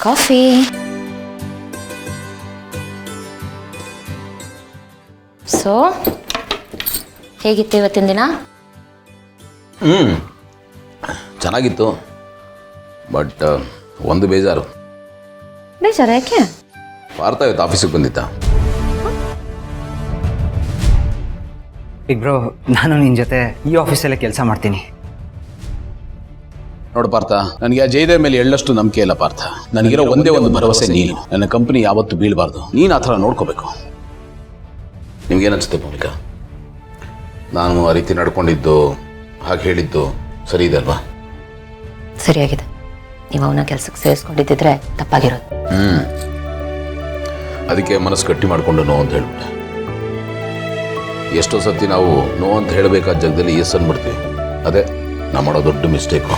Coffee. So ಹೇಗಿತ್ತು ಇವತ್ತಿನ ದಿನ? ಚೆನ್ನಾಗಿತ್ತು, ಬಟ್ ಒಂದು ಬೇಜಾರು. ಬೇಜಾರು ಯಾಕೆ? ಪಾರ್ಥ ಇವತ್ತು ಆಫೀಸಿಗೆ ಬಂದಿದ್ದ. ಈಗ ಬ್ರೋ, ನಾನು ನಿನ್ನ ಜೊತೆ ಈ ಆಫೀಸಲ್ಲೇ ಕೆಲಸ ಮಾಡ್ತೀನಿ. ನೋಡು ಪಾರ್ಥ, ನನಗೆ ಆ ಜಯದೇವ್ ಮೇಲೆ ಎಳ್ಳಷ್ಟು ನಂಬಿಕೆ ಇಲ್ಲ ಪಾರ್ಥ. ನನಗಿರೋ ಒಂದೇ ಒಂದು ಭರವಸೆ ನೀನು. ನನ್ನ ಕಂಪನಿ ಯಾವತ್ತೂ ಬೀಳಬಾರ್ದು. ನೀನು ಆ ಥರ ನೋಡ್ಕೋಬೇಕು. ನಿಮ್ಗೇನನ್ಸುತ್ತೆ ಭೂಮಿಕಾ? ನಾನು ಆ ರೀತಿ ನಡ್ಕೊಂಡಿದ್ದು, ಹಾಗೆ ಹೇಳಿದ್ದು ಸರಿ ಇದೆ ಅಲ್ವಾ? ಸರಿಯಾಗಿದೆ. ನೀವು ಅವನ ಕೆಲಸಕ್ಕೆ ಸೇರಿಸ್ಕೊಂಡಿದ್ದಿದ್ರೆ ತಪ್ಪಾಗಿರೋದು. ಅದಕ್ಕೆ ಮನಸ್ಸು ಗಟ್ಟಿ ಮಾಡಿಕೊಂಡು ನೋ ಅಂತ ಹೇಳ್ಬಿಟ್ಟೆ. ಎಷ್ಟೋ ಸತಿ ನಾವು ನೋ ಅಂತ ಹೇಳಬೇಕಾದ ಜಾಗದಲ್ಲಿ ಎಸ್ ಅಂದ್ಬಿಡ್ತೀವಿ. ಅದೇ ನಾವು ಮಾಡೋ ದೊಡ್ಡ ಮಿಸ್ಟೇಕು.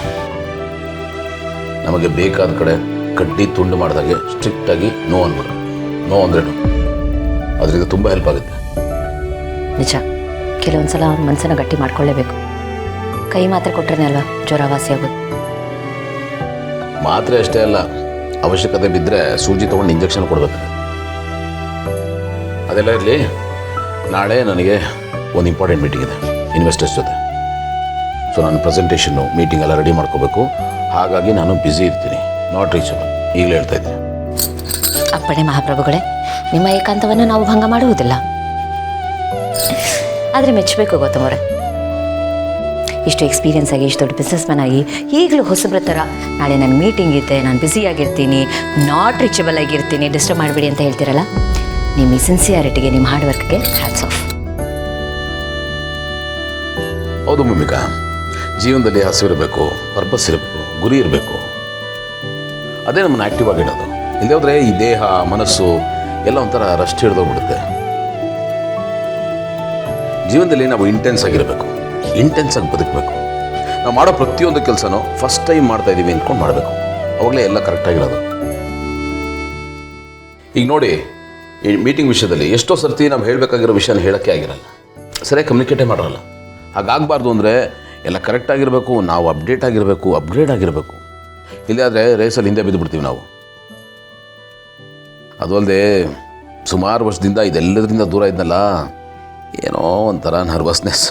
ನಮಗೆ ಬೇಕಾದ ಕಡೆ ಕಡ್ಡಿ ತುಂಡು ಮಾಡಿದಾಗೆ ಸ್ಟ್ರಿಕ್ಟಾಗಿ ನೋ ಅಂದ್ಬಿಡು. ನೋ ಅಂದ್ರೆ ನೋ. ಅದರಿಂದ ತುಂಬ ಹೆಲ್ಪ್ ಆಗುತ್ತೆ. ನಿಜ, ಕೆಲವೊಂದ್ಸಲ ಅವ್ನ ಮನಸ್ಸನ್ನು ಗಟ್ಟಿ ಮಾಡ್ಕೊಳ್ಳೇಬೇಕು. ಕೈ ಮಾತ್ರ ಕೊಟ್ಟರೆ ಅಲ್ವಾ ಜ್ವರ ವಾಸಿ ಆಗೋದು. ಮಾತ್ರೆ ಅಷ್ಟೇ ಅಲ್ಲ, ಅವಶ್ಯಕತೆ ಬಿದ್ದರೆ ಸೂಜಿ ತೊಗೊಂಡು ಇಂಜೆಕ್ಷನ್ ಕೊಡಬೇಕು. ಅದೆಲ್ಲ ಇರಲಿ, ನಾಳೆ ನನಗೆ ಒಂದು ಇಂಪಾರ್ಟೆಂಟ್ ಮೀಟಿಂಗ್ ಇದೆ ಇನ್ವೆಸ್ಟರ್ಸ್ ಜೊತೆ. ಸೊ ನಾನು ಪ್ರೆಸೆಂಟೇಷನ್ನು ಮೀಟಿಂಗ್ ಎಲ್ಲ ರೆಡಿ ಮಾಡ್ಕೋಬೇಕು. ಹಾಗಾಗಿ ನಾನು ಬ್ಯುಸಿ ಇರ್ತೀನಿ, ನಾಟ್ ರೀಚಬಲ್. ಈಗಲೇ ಹೇಳ್ತಾ ಇದ್ದೀನಿ. ಅಪ್ಪಣೆ ಮಹಾಪ್ರಭುಗಳೇ, ನಿಮ್ಮ ಏಕಾಂತವನ್ನು ನಾವು ಭಂಗ ಮಾಡುವುದಿಲ್ಲ. ಆದರೆ ಮೆಚ್ಚಬೇಕು ಗೌತಮರೇ, ಇಷ್ಟು ಎಕ್ಸ್ಪೀರಿಯನ್ಸ್ ಆಗಿ, ಇಷ್ಟು ದೊಡ್ಡ ಬಿಸ್ನೆಸ್ ಮ್ಯಾನ್ ಆಗಿ ಈಗಲೂ ಹೊಸಬ್ರ ಥರ ನಾಳೆ ನನ್ನ ಮೀಟಿಂಗ್ ಇದೆ, ನಾನು ಬ್ಯುಸಿಯಾಗಿರ್ತೀನಿ, ನಾಟ್ ರೀಚಬಲ್ ಆಗಿರ್ತೀನಿ, ಡಿಸ್ಟರ್ಬ್ ಮಾಡಬೇಡಿ ಅಂತ ಹೇಳ್ತೀರಲ್ಲ. ನಿಮ್ಮ ಈ ಸಿನ್ಸಿಯಾರಿಟಿಗೆ, ನಿಮ್ಮ ಹಾರ್ಡ್ ವರ್ಕ್ಗೆ ಹ್ಯಾಟ್ಸ್ ಆಫ್. ಹೌದು ಭೂಮಿಕಾ, ಜೀವನದಲ್ಲಿ ಹಸಿವಿರಬೇಕು, ಪರ್ಪಸ್ ಇರಬೇಕು, ಗುರಿ ಇರಬೇಕು. ಅದೇ ನಮ್ಮನ್ನು ಆ್ಯಕ್ಟಿವ್ ಆಗಿಡೋದು. ಇಲ್ಲದೇ ಹೋದರೆ ಈ ದೇಹ ಮನಸ್ಸು ಎಲ್ಲ ಒಂಥರ ರಸ್ಟ್ ಹಿಡಿದೋಗ್ಬಿಡುತ್ತೆ. ಜೀವನದಲ್ಲಿ ನಾವು ಇಂಟೆನ್ಸ್ ಆಗಿರಬೇಕು, ಇಂಟೆನ್ಸ್ ಆಗಿ ಬದುಕಬೇಕು. ನಾವು ಮಾಡೋ ಪ್ರತಿಯೊಂದು ಕೆಲಸನೂ ಫಸ್ಟ್ ಟೈಮ್ ಮಾಡ್ತಾ ಇದ್ದೀವಿ ಅಂದ್ಕೊಂಡು ಮಾಡಬೇಕು. ಅವಾಗಲೇ ಎಲ್ಲ ಕರೆಕ್ಟಾಗಿರೋದು. ಈಗ ನೋಡಿ, ಈ ಮೀಟಿಂಗ್ ವಿಷಯದಲ್ಲಿ ಎಷ್ಟೋ ಸರ್ತಿ ನಾವು ಹೇಳಬೇಕಾಗಿರೋ ವಿಷಯನ ಹೇಳೋಕ್ಕೆ ಆಗಿರಲ್ಲ, ಸರಿಯಾಗಿ ಕಮ್ಯುನಿಕೇಟೇ ಮಾಡೋಲ್ಲ. ಹಾಗಾಗಬಾರ್ದು ಅಂದರೆ ಎಲ್ಲ ಕರೆಕ್ಟಾಗಿರಬೇಕು, ನಾವು ಅಪ್ಡೇಟ್ ಆಗಿರಬೇಕು, ಅಪ್ಗ್ರೇಡ್ ಆಗಿರಬೇಕು. ಇಲ್ಲಾದರೆ ರೇಸಲ್ಲಿ ಹಿಂದೆ ಬಿದ್ದುಬಿಡ್ತೀವಿ ನಾವು. ಅದು ಅಲ್ಲದೆ ಸುಮಾರು ವರ್ಷದಿಂದ ಇದೆಲ್ಲದರಿಂದ ದೂರ ಇದ್ನಲ್ಲ, ಏನೋ ಒಂಥರ ನರ್ವಸ್ನೆಸ್.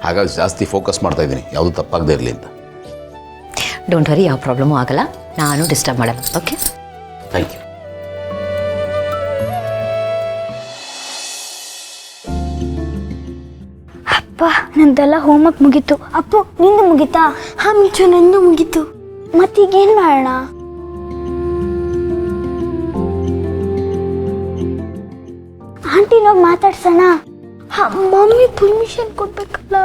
ಹಾಗಾಗಿ ಜಾಸ್ತಿ ಫೋಕಸ್ ಮಾಡ್ತಾಯಿದ್ದೀನಿ, ಯಾವುದು ತಪ್ಪಾಗದೇ ಇರಲಿ ಅಂತ. ಡೋಂಟ್ ವರಿ, ಯಾವ ಪ್ರಾಬ್ಲಮೂ ಆಗಲ್ಲ, ನಾನು ಡಿಸ್ಟರ್ಬ್ ಮಾಡಲ್ಲ. Okay, thank you. ಅಪ್ಪ, ನಂದೆಲ್ಲ ಹೋಮ್ವರ್ಕ್ ಮುಗೀತು. ಅಪ್ಪು, ನಿಂದು ಮುಗೀತಾ? ಹಾ ಮಿಂಚು, ನಂದು ಮುಗೀತು. ಮತ್ತೀಗೇನು ಮಾಡೋಣ? ಆಂಟಿನೋಗಿ ಮಾತಾಡ್ಸೋಣ. ಮಮ್ಮಿ ಪರ್ಮಿಷನ್ ಕೊಡ್ಬೇಕಲ್ಲ.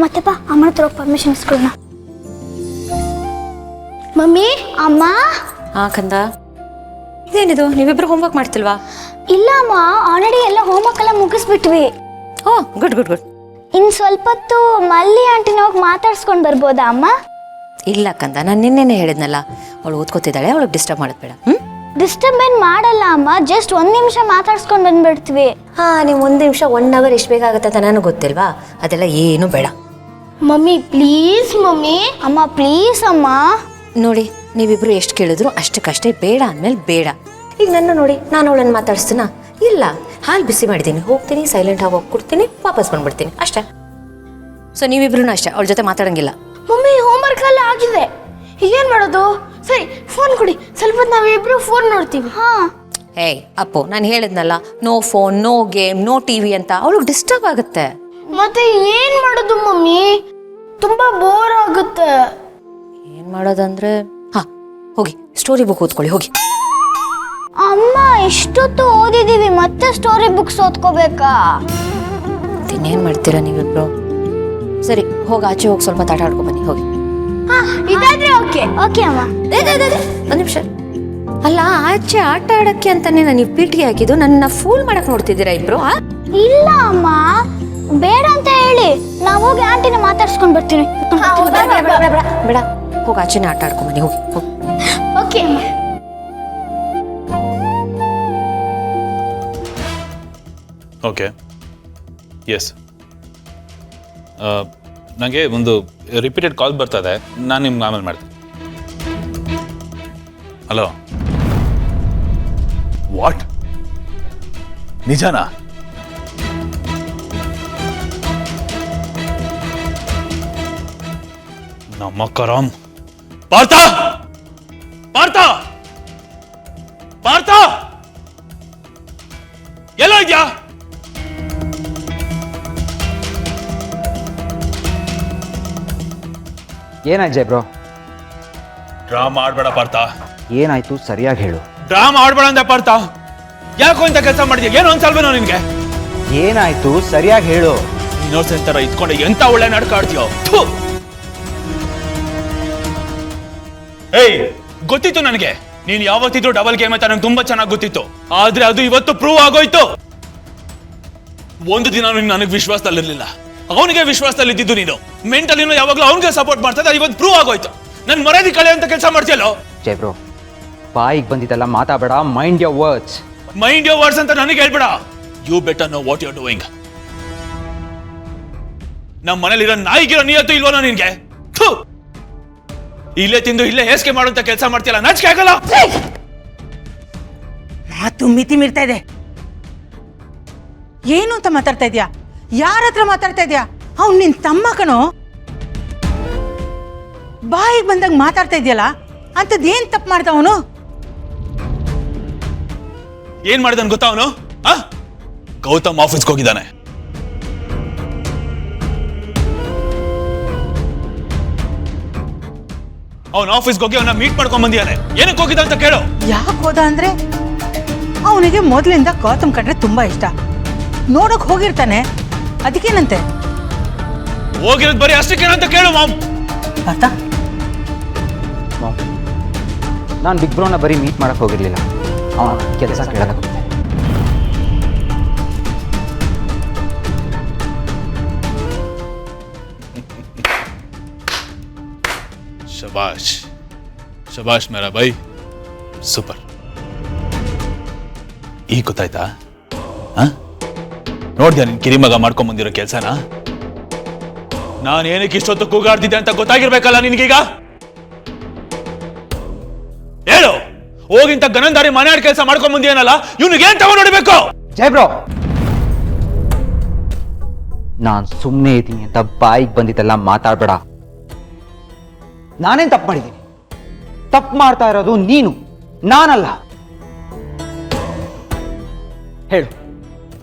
ಮತ್ತೆಪ್ಪ ಅಮ್ಮ ಹತ್ರ ಪರ್ಮಿಷನ್ ಇಸ್ಕೊಳ್ಳೋಣ. ಮಮ್ಮಿ, ಅಮ್ಮ. ಕಂದ, ಇದೇನಿದು, ನೀವಿಬ್ರು ಹೋಮ್ವರ್ಕ್ ಮಾಡ್ತಿಲ್ವಾ? ಇಲ್ಲ ಅಮ್ಮ, ಆಲ್ರೆಡಿ ಎಲ್ಲ ಹೋಮ್ವರ್ಕ್ ಎಲ್ಲ ಮುಗಿಸ್ಬಿಟ್ವಿ. ಓ, ಗುಡ್ ಗುಡ್ ಗುಡ್. ಇನ್ನು ಸ್ವಲ್ಪ ಹೊತ್ತು ಮಲ್ಲಿ ಆಂಟಿನೋಗಿ ಮಾತಾಡ್ಸ್ಕೊಂಡು ಬರ್ಬೋದಾ ಅಮ್ಮ? ಇಲ್ಲ ಕಂದ, ನಾನು ನಿನ್ನೆನೆ ಹೇಳಿದ್ನಲ್ಲ, ಅವಳು ಓದ್ಕೋತಿದ್ದಾಳೆ, ಅವಳಿಗೆ ಡಿಸ್ಟರ್ಬ್ ಮಾಡೋದು ಬೇಡ. ಡಿಸ್ಟರ್ಬ್ ಏನು ಮಾಡಲ್ಲ ಅಮ್ಮ, ಜಸ್ಟ್ 1 ನಿಮಿಷ ಮಾತಾಡ್ಸ್ಕೊಂಡು ಬಂದ್ಬಿಡ್ತೀವಿ. ನೀವು 1 ನಿಮಿಷ 1 ಅವರ್ ಎಷ್ಟು ಬೇಕಾಗುತ್ತೆ ಅಂತ ನನಗೆ ಗೊತ್ತಿಲ್ವಾ? ಅದೆಲ್ಲ ಏನು ಬೇಡ. Mummy please mummy. ಅಮ್ಮ ಪ್ಲೀಸ್ ಅಮ್ಮ. ನೋಡಿ, ನೀವಿಬ್ರು ಎಷ್ಟು ಕೇಳಿದ್ರು ಅಷ್ಟಕ್ಕಷ್ಟೇ, ಬೇಡ ಅಂದಮೇಲೆ ಬೇಡ. ಈಗ ನನ್ನ ನೋಡಿ, ನಾನು ಅವಳನ್ನು ಮಾತಾಡಿಸ್ತೀನ? ಇಲ್ಲ, ಹಾಲು ಬಿಸಿ ಮಾಡಿದ್ದೀನಿ, ಹೋಗ್ತೀನಿ, ಸೈಲೆಂಟ್ ಆಗಿ ಹೋಗಿ ಕೊಡ್ತೀನಿ, ವಾಪಸ್ ಬಂದ್ಬಿಡ್ತೀನಿ, ಅಷ್ಟೇ. ಸೊ ನೀವಿಬ್ರು ಅಷ್ಟೇ, ಅವಳ ಜೊತೆ ಮಾತಾಡಂಗಿಲ್ಲ. ಮಮ್ಮಿ ಹೋಮ್ವರ್ಕ್ ಎಲ್ಲ ಆಗಿದೆ, ಈಗೇನು ಮಾಡೋದು? ಸರಿ, ಫೋನ್ ಕೊಡಿ, ಸ್ವಲ್ಪ ನಾವಿಬ್ರು ಫೋನ್ ನೋಡ್ತೀವಿ. ಏಯ್ ಅಪ್ಪು, ನಾನು ಹೇಳಿದ್ನಲ್ಲ, no phone, no game, no TV ಅಂತ. ಅವಳಿಗೆ ಡಿಸ್ಟರ್ಬ್ ಆಗುತ್ತೆ. ಮತ್ತೆ ಏನ್ ಮಾಡೋದು ಮಮ್ಮಿ? ತುಂಬಾ ಬೋರ್ ಆಗುತ್ತೆ. ಏನ್ ಮಾಡೋದಂದ್ರೆ, ಹೋಗಿ ಸ್ಟೋರಿ ಬುಕ್ ಓದ್ಕೊಳ್ಳಿ, ಹೋಗಿ. ಅಮ್ಮ, ಇಷ್ಟೊತ್ತು ಓದಿದೀವಿ, ಮತ್ತೆ ಸ್ಟೋರಿ ಬುಕ್ಸ್ ಓದ್ಕೋಬೇಕಾ? ಇನ್ನೇನ್ ಮಾಡ್ತೀರಾ ನೀವಿಬ್ರು? ಸರಿ, ಹೋಗಿ ಆಚೆ ಹೋಗಿ ಸ್ವಲ್ಪ ಆಟ ಆಡ್ಕೊ ಬನ್ನಿ, ಹೋಗಿ. ಇದಾದ್ರೆ ಓಕೆ. ಓಕೆ ಅಮ್ಮ. 1 ನಿಮಿಷ. ಅಲ್ಲ, ಆಚೆ ಆಟ ಆಡಕ್ಕೆ ಅಂತಾನೆ ನೀವು ಪೀಟಿಗೆ ಹಾಕಿದ್ದು, ನನ್ನ ಫೂಲ್ ಮಾಡಕ್ ನೋಡ್ತಿದ್ದೀರಾ ಇಬ್ರು? ಇಲ್ಲ ಅಮ್ಮ, ಬೇಡ ಅಂತ ಹೇಳಿ ನಾವು ಹೋಗಿ ಆಂಟಿನ ಮಾತಾಡ್ಸ್ಕೊಂಡ್ ಬರ್ತೀನಿ. ಬೇಡ, ಹೋಗಿ ಆಚೆನೆ ಆಟ ಆಡ್ಕೊ ಬನ್ನಿ, ಹೋಗಿ ಹೋಗಿ. ಓಕೆ ಅಮ್ಮ. Okay, yes. ನನಗೆ ಒಂದು ರಿಪೀಟೆಡ್ ಕಾಲ್ ಬರ್ತದೆ, ನಾನು ನಿಮ್ಗೆ ಆಮೇಲೆ ಮಾಡ್ತೀನಿ. Hello, what? ನಿಜನಾ? ನಮ್ಮ ಕರಾಮ್. ಪಾರ್ಥ, ಪಾರ್ಥ, ಪಾರ್ಥ, ಎಲ್ಲೋ ಇದ್ಯಾ? ಏನಾಯ್ತು ಬ್ರೋ? ಡ್ರಾಮಾ ಆಡ್ಬೇಡ ಪಾರ್ಥ. ಏನಾಯ್ತು ಸರಿಯಾಗಿ ಹೇಳು. ಡ್ರಾಮಾ ಆಡ್ಬೇಡ ಅಂದೆ ಪಾರ್ಥ. ಯಾಕೋ ಇಂಥ ಕೆಲಸ ಮಾಡಿದ್ಯಾ? ಏನು ಅನ್ಸಲ್ವೇನೋ ನಿನ್ಗೆ? ಏನಾಯ್ತು ಸರಿಯಾಗಿ ಹೇಳು. ಇನ್ನೋಸೆಂಟ್ ತರ ಇದ್ಕೊಂಡು ಎಂತ ಒಳ್ಳೆ ನಾಟಕ ಆಡ್ತೀಯೋ. ಏಯ್, ಗೊತ್ತಿತ್ತು ನನಗೆ ನೀನ್ ಯಾವತ್ತಿದ್ರು ಡಬಲ್ ಗೇಮ್ ಅಂತ ನಂಗೆ ತುಂಬಾ ಚೆನ್ನಾಗಿ ಗೊತ್ತಿತ್ತು. ಆದ್ರೆ ಅದು ಇವತ್ತು ಪ್ರೂವ್ ಆಗೋಯ್ತು. ಒಂದು ದಿನ ನನಗೆ ವಿಶ್ವಾಸದಲ್ಲಿರ್ಲಿಲ್ಲ, ಅವನಿಗೆ ವಿಶ್ವಾಸದಲ್ಲಿದ್ದು ನೀನು. ಮೆಂಟಲಿನೂ ಯಾವಾಗಲೂ ಅವನಿಗೆ ಸಪೋರ್ಟ್ ಮಾಡ್ತಾ ಇವತ್ತು ಪ್ರೂವ್ ಆಗೋಯ್ತು. ನನ್ ಮರ್ಯಾದೆ ಕಳೆ ಅಂತ ಕೆಲಸ ಮಾಡ್ತೀಯಲ್ಲೋ. ಜೈ ಬ್ರೋ, ಬಾಯಿಗೆ ಬಂದಿದ್ದೆಲ್ಲ ಮಾತಾಡಬೇಡ. Mind your words. Mind your words ಅಂತ ನನಗೆ ಹೇಳ್ಬೇಡ. You better know what you are doing. ನಮ್ಮ ಮನೇಲಿರೋ ನಾಯಿಗಿರೋ ನಿಯತ್ತು ಇಲ್ವೋ ನಿನ್ಗೆ? ಇಲ್ಲೇ ತಿಂದು ಇಲ್ಲೇ ಹೇಸಿಗೆ ಮಾಡುವಂತ ಕೆಲಸ ಮಾಡ್ತೀಯಲ್ಲ, ನಾಚಿಕೆ ಆಗಲ್ಲ? ಮಾತು ಮಿತಿ ಮೀರ್ತಾ ಇದೆ. ಏನು ಅಂತ ಮಾತಾಡ್ತಾ ಇದ್ಯಾ? ಯಾರ ಹತ್ರ ಮಾತಾಡ್ತಾ ಇದ್ಯಾ? ಅವ್ನು ನಿನ್ ತಮ್ಮ ಕಣೋ. ಬಾಯಿಗೆ ಬಂದಾಗ ಮಾತಾಡ್ತಾ ಇದೆಯಲ್ಲ, ಅಂಥದ್ದೇನ್ ತಪ್ಪು ಮಾಡ್ದ ಅವನು? ಏನ್ ಮಾಡಿದನ್ ಗೊತ್ತಾ ಅವನು? ಗೌತಮ್ ಆಫೀಸ್ಗೆ ಹೋಗಿದ್ದಾನೆ. ಅವನ ಆಫೀಸ್ಗೆ ಹೋಗಿ ಅವನ ಮೀಟ್ ಮಾಡ್ಕೊಂಡ್ ಬಂದಿದ್ದಾನೆ. ಏನಕ್ಕೆ ಹೋಗಿದ್ದ ಅಂತ ಕೇಳು. ಯಾಕೆ ಹೋದ ಅಂದ್ರೆ ಅವನಿಗೆ ಮೊದಲಿಂದ ಗೌತಮ್ ಕಂಡ್ರೆ ತುಂಬಾ ಇಷ್ಟ. ನೋಡಕ್ ಹೋಗಿರ್ತಾನೆ, ಅದಕ್ಕೇನಂತೆ? ಹೋಗಿರೋದು ಬರೀ ಅಷ್ಟಕ್ಕೇನಂತ ಕೇಳು ಮಾಮ್. ಪಾರ್ಥ, ನಾನು ಬಿಗ್ ಬ್ರೋನ ಬರೀ ಮೀಟ್ ಮಾಡಕ್ ಹೋಗಿರ್ಲಿಲ್ಲ, ಅವನ ಕೆಲಸ ಕೇಳಕ್ ಹೋಗಿದ್ದೆ. ಶಬಾಷ್ ಶಬಾಷ್ ಮೇರಾ ಬೈ, ಸೂಪರ್. ಈಗ ಗೊತ್ತಾಯ್ತಾ? ನೋಡ್ದ್ಯಾ ನಿನ್ ಕಿರಿಮಗ ಮಾಡ್ಕೊಂಡ್ ಬಂದಿರೋ ಕೆಲ್ಸನ? ನಾನು ಏನಕ್ಕೆ ಇಷ್ಟೊತ್ತು ಕೂಗಾಡ್ತಿದ್ದೆ ಅಂತ ಗೊತ್ತಾಗಿರ್ಬೇಕಲ್ಲ ನಿನ್ಗೀಗ? ಹೇಳು, ಹೋಗಿಂತ ಗನಂದಾರಿ ಮನೆಯಾಡ್ ಕೆಲಸ ಮಾಡ್ಕೊಂಡ್ ಬಂದಿಯನಲ್ಲ, ಇವ್ನಿಗೆ ಏನ್ ತಗೊಂಡ್ ನೋಡ್ಬೇಕು? ಜೈ ಬ್ರೋ, ನಾನ್ ಸುಮ್ಮನೆ ಇದ್ದೀನಿ ಅಂತ ಬಾಯಿಗೆ ಬಂದಿದ್ದೆಲ್ಲ ಮಾತಾಡ್ಬೇಡ. ನಾನೇನ್ ತಪ್ಪು ಮಾಡಿದ್ದೀನಿ? ತಪ್ಪು ಮಾಡ್ತಾ ಇರೋದು ನೀನು, ನಾನಲ್ಲ. ಹೇಳು,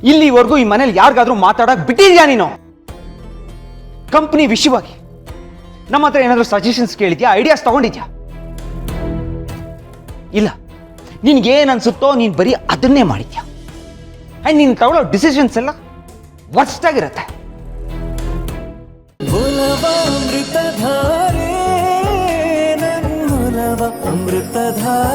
ಇಲ್ಲಿವರೆಗೂ ಈ ಮನೇಲಿ ಯಾರಿಗಾದ್ರೂ ಮಾತಾಡಕ್ ಬಿಟ್ಟಿದ್ಯಾ ನೀನು? ಕಂಪ್ನಿ ವಿಷಯವಾಗಿ ನಮ್ಮ ಹತ್ರ ಏನಾದ್ರೂ ಸಜೆಷನ್ಸ್ ಕೇಳಿದ್ಯಾ? ಐಡಿಯಾಸ್ ತಗೊಂಡಿದ್ಯಾ? ಇಲ್ಲ, ನಿನ್ಗೇನ್ ಅನ್ಸುತ್ತೋ ನೀನ್ ಬರೀ ಅದನ್ನೇ ಮಾಡಿದ್ಯಾ. ಅಂಡ್ ನೀನ್ ತಗೊಳ್ಳೋ ಡಿಸಿಷನ್ಸ್ ಎಲ್ಲ ವರ್ಸ್ಟ್ ಆಗಿರತ್ತೆ. ಅಮೃತಧಾರೆ